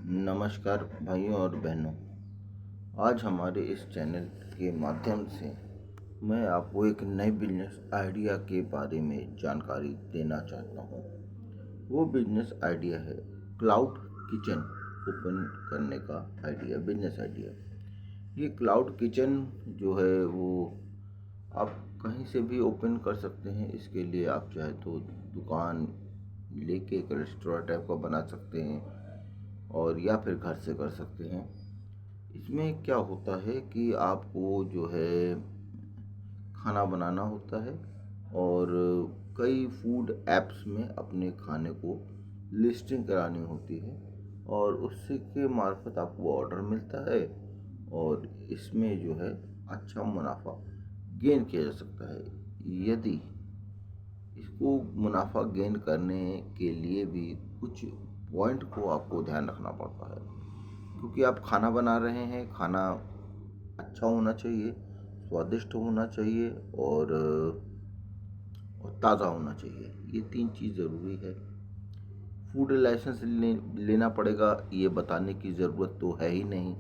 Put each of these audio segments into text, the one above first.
नमस्कार भाइयों और बहनों। आज हमारे इस चैनल के माध्यम से मैं आपको एक नए बिजनेस आइडिया के बारे में जानकारी देना चाहता हूँ। वो बिजनेस आइडिया है क्लाउड किचन ओपन करने का आइडिया, बिजनेस आइडिया। ये क्लाउड किचन जो है वो आप कहीं से भी ओपन कर सकते हैं। इसके लिए आप चाहे तो दुकान लेके एक रेस्टोरेंट टाइप का बना सकते हैं और या फिर घर से कर सकते हैं। इसमें क्या होता है कि आपको जो है खाना बनाना होता है और कई फूड ऐप्स में अपने खाने को लिस्टिंग करानी होती है और उससे के मार्फत आपको ऑर्डर मिलता है और इसमें जो है अच्छा मुनाफा गेन किया जा सकता है। यदि इसको मुनाफा गेन करने के लिए भी कुछ पॉइंट को आपको ध्यान रखना पड़ता है, क्योंकि आप खाना बना रहे हैं। खाना अच्छा होना चाहिए, स्वादिष्ट होना चाहिए और ताज़ा होना चाहिए। ये 3 चीज़ ज़रूरी है। फूड लाइसेंस लेना पड़ेगा, ये बताने की ज़रूरत तो है ही नहीं।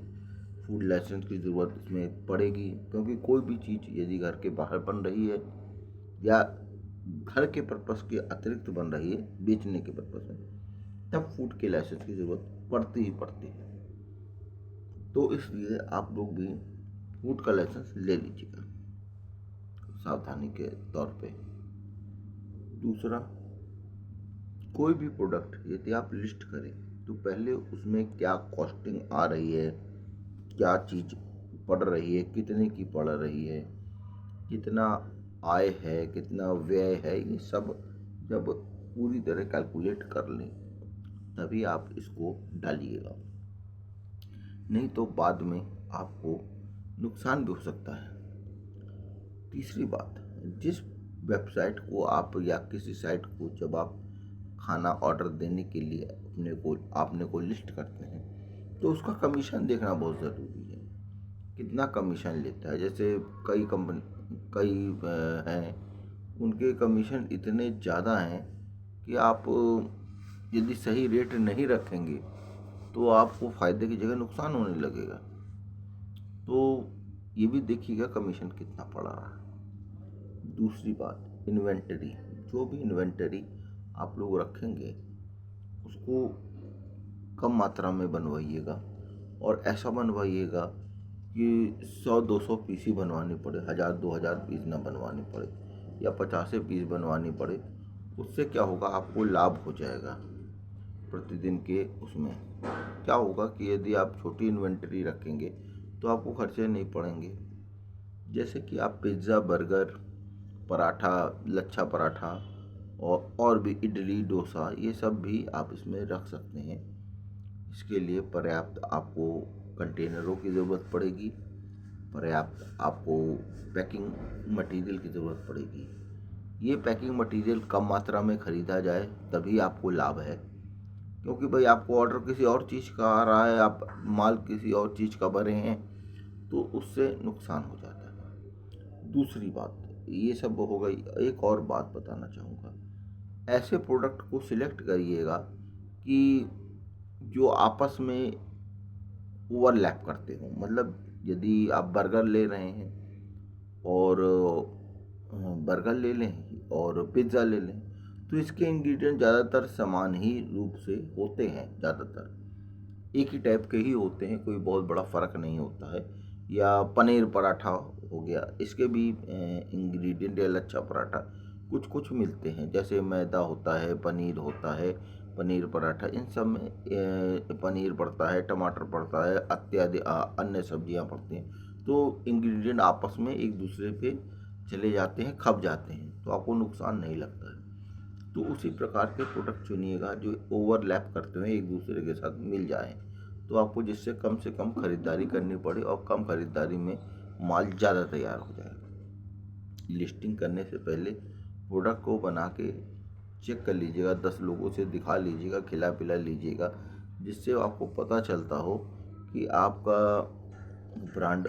फूड लाइसेंस की ज़रूरत इसमें पड़ेगी, क्योंकि कोई भी चीज़ यदि घर के बाहर बन रही है या घर के पर्पस के अतिरिक्त बन रही है, बेचने के पर्पस में, तब फूड के लाइसेंस की ज़रूरत पड़ती ही पड़ती है। तो इसलिए आप लोग भी फूड का लाइसेंस ले लीजिएगा सावधानी के तौर पे। दूसरा, कोई भी प्रोडक्ट यदि आप लिस्ट करें तो पहले उसमें क्या कॉस्टिंग आ रही है, क्या चीज़ पड़ रही है, कितने की पड़ रही है, कितना आय है, कितना व्यय है, ये सब जब पूरी तरह कैलकुलेट कर लें तभी आप इसको डालिएगा। नहीं तो बाद में आपको नुकसान भी हो सकता है। तीसरी बात, जिस वेबसाइट को आप या किसी साइट को जब आप खाना ऑर्डर देने के लिए आपने को लिस्ट करते हैं तो उसका कमीशन देखना बहुत ज़रूरी है। कितना कमीशन लेता है। जैसे कई हैं, उनके कमीशन इतने ज़्यादा हैं कि आप यदि सही रेट नहीं रखेंगे तो आपको फ़ायदे की जगह नुकसान होने लगेगा। तो ये भी देखिएगा कमीशन कितना पड़ रहा है। दूसरी बात, इन्वेंटरी। जो भी इन्वेंटरी आप लोग रखेंगे उसको कम मात्रा में बनवाइएगा और ऐसा बनवाइएगा कि 100-200 पीस ही बनवानी पड़े, 1000-2000 पीस ना बनवानी पड़े या 50 पीस बनवानी पड़े। उससे क्या होगा, आपको लाभ हो जाएगा प्रतिदिन के। उसमें क्या होगा कि यदि आप छोटी इन्वेंटरी रखेंगे तो आपको खर्चे नहीं पड़ेंगे। जैसे कि आप पिज़्ज़ा, बर्गर, पराठा, लच्छा पराठा और भी इडली, डोसा, ये सब भी आप इसमें रख सकते हैं। इसके लिए पर्याप्त आपको कंटेनरों की ज़रूरत पड़ेगी, पर्याप्त आपको पैकिंग मटेरियल की ज़रूरत पड़ेगी। ये पैकिंग मटेरियल कम मात्रा में ख़रीदा जाए तभी आपको लाभ है, क्योंकि भाई आपको ऑर्डर किसी और चीज़ का आ रहा है, आप माल किसी और चीज़ का भरे हैं तो उससे नुकसान हो जाता है। दूसरी बात, ये सब हो गई। एक और बात बताना चाहूँगा, ऐसे प्रोडक्ट को सिलेक्ट करिएगा कि जो आपस में ओवरलैप करते हो। मतलब यदि आप बर्गर ले रहे हैं और बर्गर ले लें और पिज़्ज़ा ले लें तो इसके इंग्रेडिएंट ज़्यादातर समान ही रूप से होते हैं, ज़्यादातर एक ही टाइप के ही होते हैं, कोई बहुत बड़ा फ़र्क नहीं होता है। या पनीर पराठा हो गया, इसके भी इंग्रेडिएंट या लच्छा पराठा कुछ कुछ मिलते हैं। जैसे मैदा होता है, पनीर होता है, पनीर पराठा, इन सब में पनीर पड़ता है, टमाटर पड़ता है, इत्यादि अन्य सब्जियां पड़ती हैं। तो इंग्रेडिएंट आपस में एक दूसरे पे चले जाते हैं, खप जाते हैं, तो आपको नुकसान नहीं लगता है। तो उसी प्रकार के प्रोडक्ट चुनिएगा जो ओवरलैप करते हुए एक दूसरे के साथ मिल जाएं, तो आपको जिससे कम से कम खरीदारी करनी पड़े और कम खरीदारी में माल ज़्यादा तैयार हो जाएगा। लिस्टिंग करने से पहले प्रोडक्ट को बना के चेक कर लीजिएगा, 10 लोगों से दिखा लीजिएगा, खिला पिला लीजिएगा, जिससे आपको पता चलता हो कि आपका ब्रांड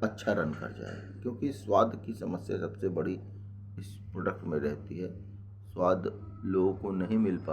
अच्छा रन कर जाए। क्योंकि स्वाद की समस्या सबसे बड़ी इस प्रोडक्ट में रहती है। स्वाद लोगों को नहीं मिल पाता।